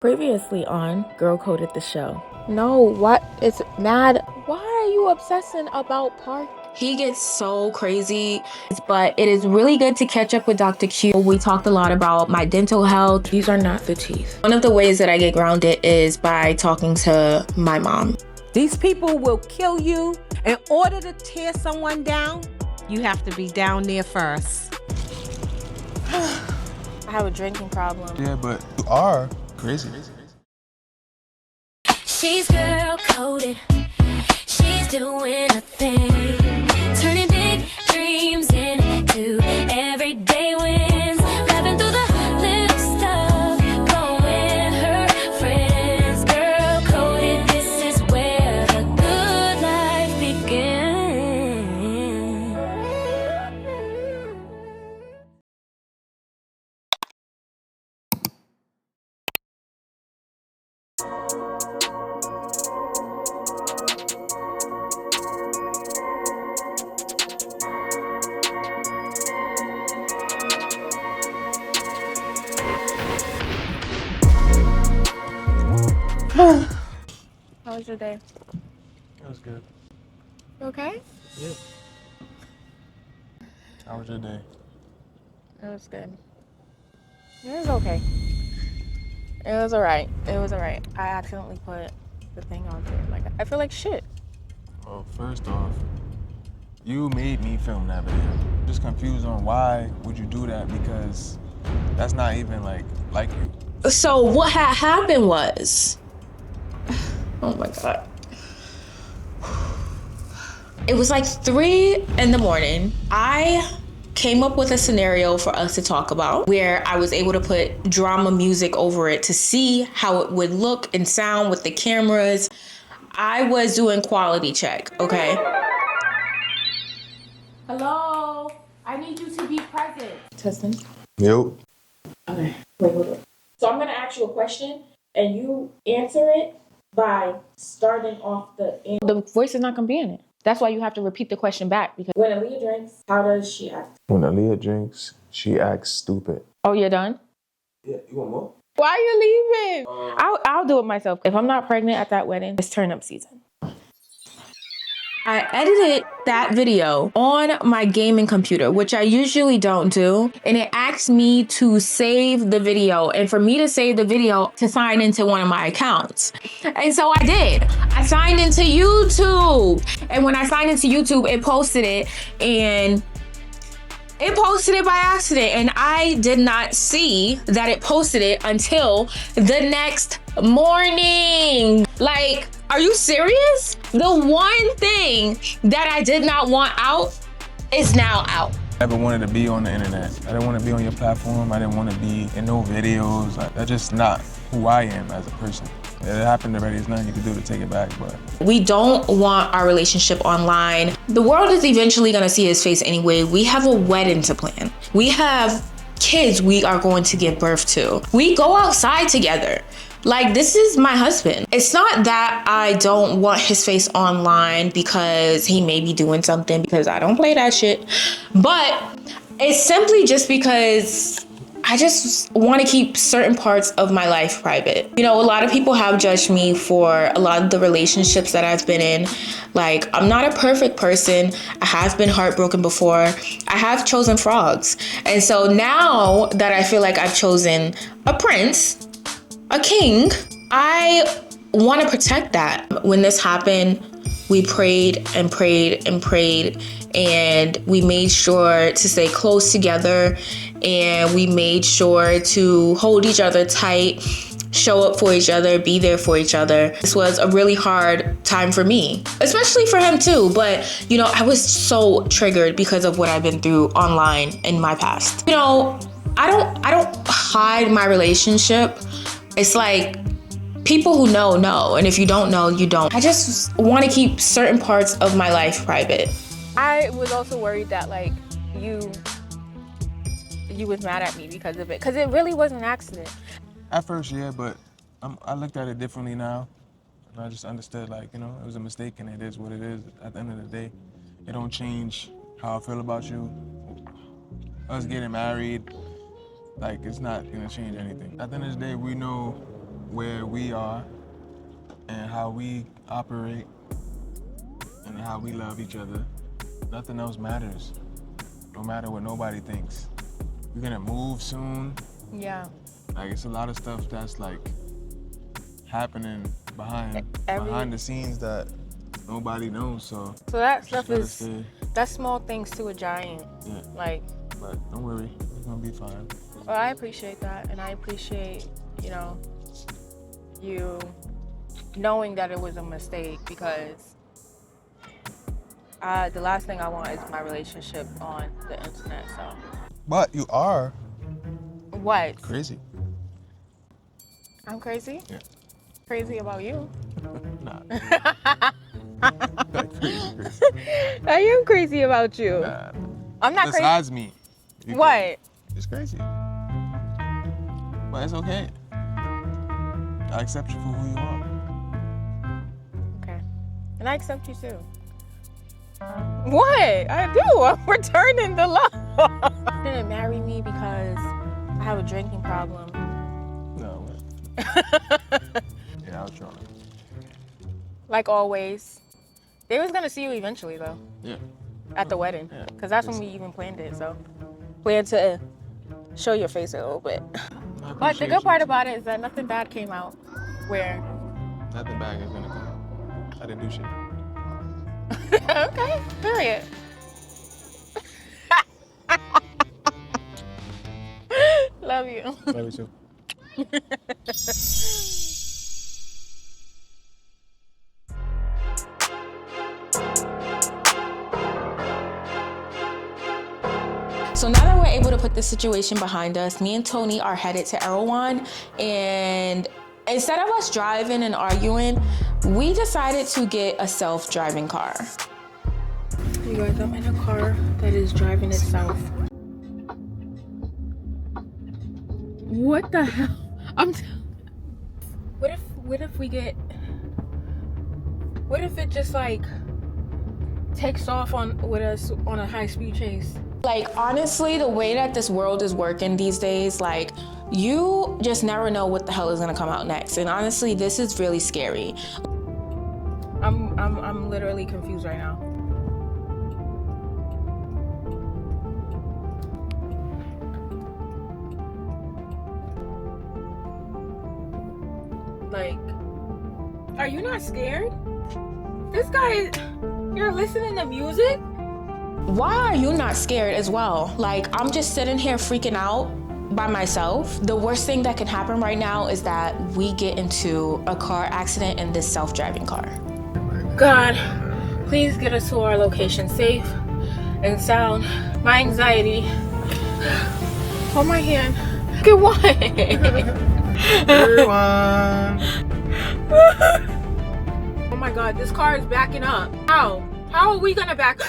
Previously on Girl Coded the Show. No, what? It's mad. Why are you obsessing about Park? He gets so crazy, but it is really good to catch up with Dr. Q. We talked a lot about my dental health. These are not the teeth. One of the ways that I get grounded is by talking to my mom. These people will kill you. In order to tear someone down, you have to be down there first. I have a drinking problem. Yeah, but you are crazy. She's girl coded. She's doing a thing. Turning big dreams into everyday wins. Laughing through the little stuff. Blowing her friends. Girl coded. This is where the good life begins. How was your day? That was good. You okay? Yeah. How was your day? It was good. It was okay. It was alright. It was alright. I accidentally put the thing on there. Like, I feel like shit. Well, first off, you made me film that video. Just confused on why would you do that, because that's not even like you. So what had happened was, oh my God. It was like 3 a.m. I came up with a scenario for us to talk about where I was able to put drama music over it to see how it would look and sound with the cameras. I was doing quality check, okay? Hello, I need you to be present. Testing. Yep. Okay, wait, hold on. So I'm gonna ask you a question and you answer it by starting off the voice is not gonna be in it. That's why you have to repeat the question back, because when Aaliyah drinks, how does she act? When Aaliyah drinks, she acts stupid. Oh, you're done? Yeah, you want more? Why are you leaving? I'll do it myself. If I'm not pregnant at that wedding, it's turn up season. I edited that video on my gaming computer, which I usually don't do. And it asked me to save the video, and for me to save the video, to sign into one of my accounts. And so I did. I signed into YouTube. And when I signed into YouTube, it posted it, and it posted it by accident, and I did not see that it posted it until the next morning. Like, are you serious? The one thing that I did not want out is now out. I never wanted to be on the internet. I didn't want to be on your platform. I didn't want to be in no videos. Like, that's just not who I am as a person. It happened already. There's nothing you can do to take it back, but we don't want our relationship online. The world is eventually gonna see his face anyway. We have a wedding to plan. We have kids we are going to give birth to. We go outside together. Like, this is my husband. It's not that I don't want his face online because he may be doing something, because I don't play that shit. But it's simply just because I just want to keep certain parts of my life private. You know, a lot of people have judged me for a lot of the relationships that I've been in. Like, I'm not a perfect person. I have been heartbroken before. I have chosen frogs. And so now that I feel like I've chosen a prince, a king, I want to protect that. When this happened, we prayed and prayed and prayed, and we made sure to stay close together, and we made sure to hold each other tight, show up for each other, be there for each other. This was a really hard time for me, especially for him too. But, you know, I was so triggered because of what I've been through online in my past. You know, I don't hide my relationship. It's like, people who know, and if you don't know, you don't. I just want to keep certain parts of my life private. I was also worried that, like, you was mad at me because of it, because it really was an accident. at first, yeah, but I looked at it differently now. And I just understood, like, you know, it was a mistake and it is what it is. At the end of the day, it don't change how I feel about you. Us getting married, like, it's not gonna change anything. At the end of the day, we know where we are and how we operate and how we love each other, nothing else matters. No matter what nobody thinks. We're gonna move soon. Yeah. Like, it's a lot of stuff that's like happening behind the scenes that nobody knows. So that stuff is that's small things to a giant. Yeah. Like, but don't worry, it's gonna be fine. well, I appreciate that, and I appreciate, you know, you knowing that it was a mistake, because the last thing I want is my relationship on the internet. So. But you are What? crazy. I'm crazy? Yeah. Crazy about you? Nah. Like crazy. I am crazy about you. Nah. I'm not crazy. Besides me. You What? crazy. It's crazy. But it's okay. I accept you for who you are. Okay. And I accept you too. What? I do. I'm returning the love. You didn't marry me because I have a drinking problem. No, what? Yeah, I was trying. Like always. They was gonna see you eventually though. Yeah. At the wedding. Yeah. Because that's when we even planned it. So plan to show your face a little bit. But the good part about it is that nothing bad came out. Where? Nothing bad is gonna come. I didn't do shit. Okay, period. Love you. Love you too. So now that we're able to put this situation behind us, me and Tony are headed to Arowan, and instead of us driving and arguing, we decided to get a self-driving car. You guys, I'm in a car that is driving itself. What the hell? What if it just like takes off with us on a high-speed chase? Like, honestly, the way that this world is working these days, like, you just never know what the hell is gonna come out next. And honestly, this is really scary. I'm literally confused right now. Like, are you not scared? This guy, you're listening to music? Why are you not scared as well? Like, I'm just sitting here freaking out by myself. The worst thing that can happen right now is that we get into a car accident in this self-driving car. God, please get us to our location safe and sound. My anxiety. Hold my hand. Get what? Everyone. Oh my God, this car is backing up. How? How are we gonna back?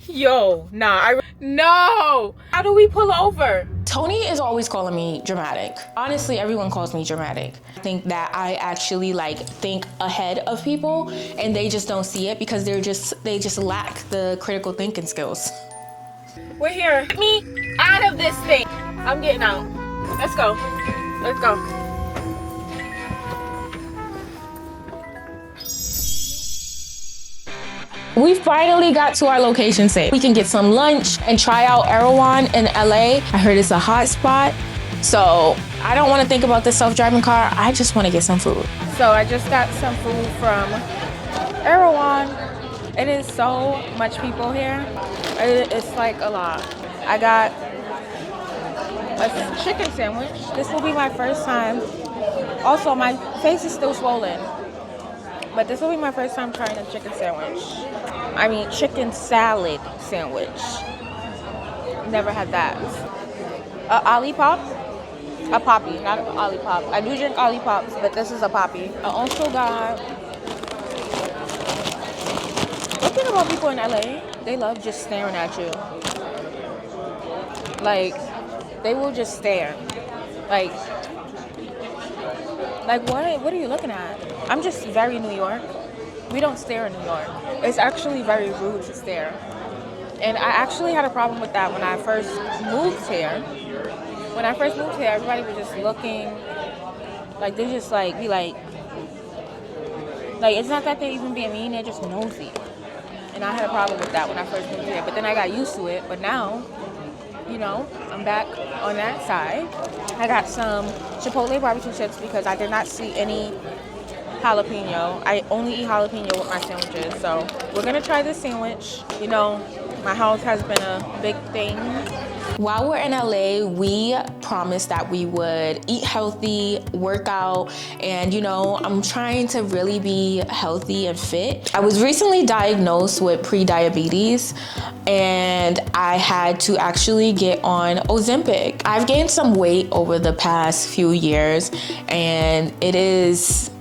Yo, nah, no. How do we pull over? Tony is always calling me dramatic. Honestly, everyone calls me dramatic. I think that I actually like think ahead of people, and they just don't see it because they just lack the critical thinking skills. We're here. Get me out of this thing. I'm getting out. Let's go. Let's go. We finally got to our location safe. We can get some lunch and try out Arowan in LA. I heard it's a hot spot. So I don't want to think about this self-driving car. I just want to get some food. So I just got some food from Arowan. It is so much people here. It's like a lot. I got a chicken sandwich. This will be my first time. Also, my face is still swollen. But this will be my first time trying a chicken sandwich. I mean, chicken salad sandwich. Never had that. A Olipop? A Poppy, not an Olipop. I do drink Olipops, but this is a Poppy. I also got... One thing about people in LA, they love just staring at you. Like, they will just stare. Like what are you looking at? I'm just very New York. We don't stare in New York. It's actually very rude to stare. And I actually had a problem with that when I first moved here. when I first moved here, everybody was just looking, like, they just, like, be like, it's not that they're even being mean, they're just nosy. And I had a problem with that when I first moved here. But then I got used to it. But now, you know, I'm back on that side. I got some Chipotle barbecue chips because I did not see any jalapeno. I only eat jalapeno with my sandwiches. So we're going to try this sandwich. You know, my house has been a big thing. While we're in LA, we promised that we would eat healthy, work out, and you know, I'm trying to really be healthy and fit. I was recently diagnosed with pre-diabetes and I had to actually get on Ozempic. I've gained some weight over the past few years and it is,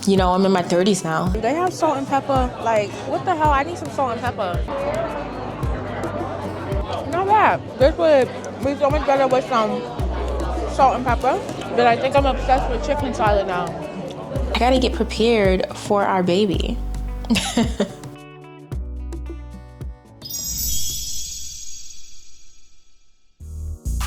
you know, I'm in my 30s now. Do they have salt and pepper? Like, what the hell? I need some salt and pepper. Not bad. This would be so much better with some salt and pepper. But I think I'm obsessed with chicken salad now. I gotta get prepared for our baby.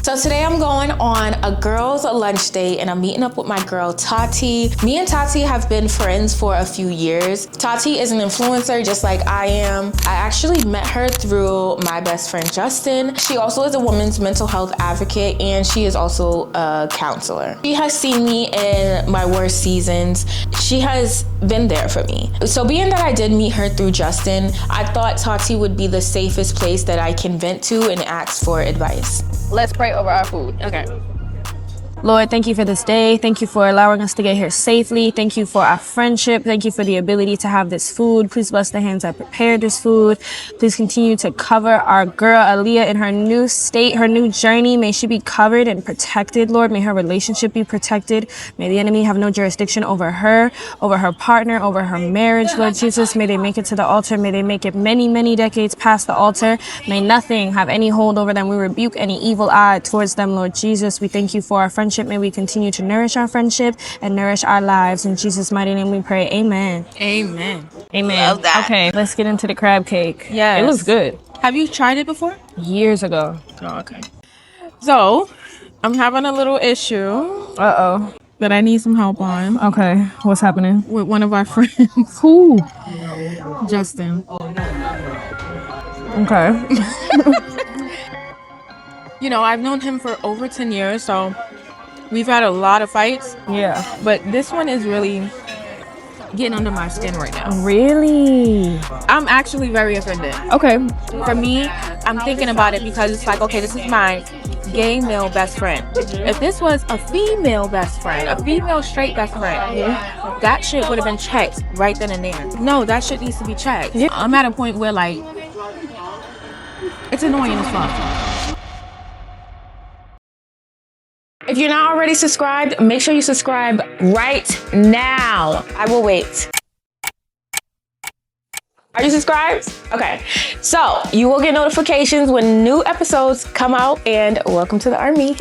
So today I'm going on a girls' lunch date and I'm meeting up with my girl Tati. Me and Tati have been friends for a few years. Tati is an influencer just like I am. I actually met her through my best friend Justin. She also is a women's mental health advocate and she is also a counselor. She has seen me in my worst seasons. She has been there for me. So being that I did meet her through Justin, I thought Tati would be the safest place that I can vent to and ask for advice. Let's pray over our food. Okay. Lord, thank you for this day. Thank you for allowing us to get here safely. Thank you for our friendship. Thank you for the ability to have this food. Please bless the hands that prepared this food. Please continue to cover our girl Aaliyah in her new state, her new journey. May she be covered and protected, Lord. May her relationship be protected. May the enemy have no jurisdiction over her partner, over her marriage, Lord Jesus. May they make it to the altar. May they make it many, many decades past the altar. May nothing have any hold over them. We rebuke any evil eye towards them, Lord Jesus. We thank you for our friendship. May we continue to nourish our friendship and nourish our lives. In Jesus' mighty name we pray. Amen. Amen. Amen. Love that. Okay, let's get into the crab cake. Yes. It looks good. Have you tried it before? Years ago. Oh, okay. So, I'm having a little issue. Uh-oh. That I need some help on. Okay, what's happening? With one of our friends. Who? Justin. Okay. You know, I've known him for over 10 years, so we've had a lot of fights. Yeah. But this one is really getting under my skin right now. Really? I'm actually very offended. Okay. For me, I'm thinking about it because it's like, okay, this is my gay male best friend. If this was a female best friend, a female straight best friend, that shit would have been checked right then and there. No, that shit needs to be checked. Yeah. I'm at a point where, like, it's annoying as fuck. If you're not already subscribed, make sure you subscribe right now. I will wait. Are you subscribed? Okay. So you will get notifications when new episodes come out, and welcome to the army.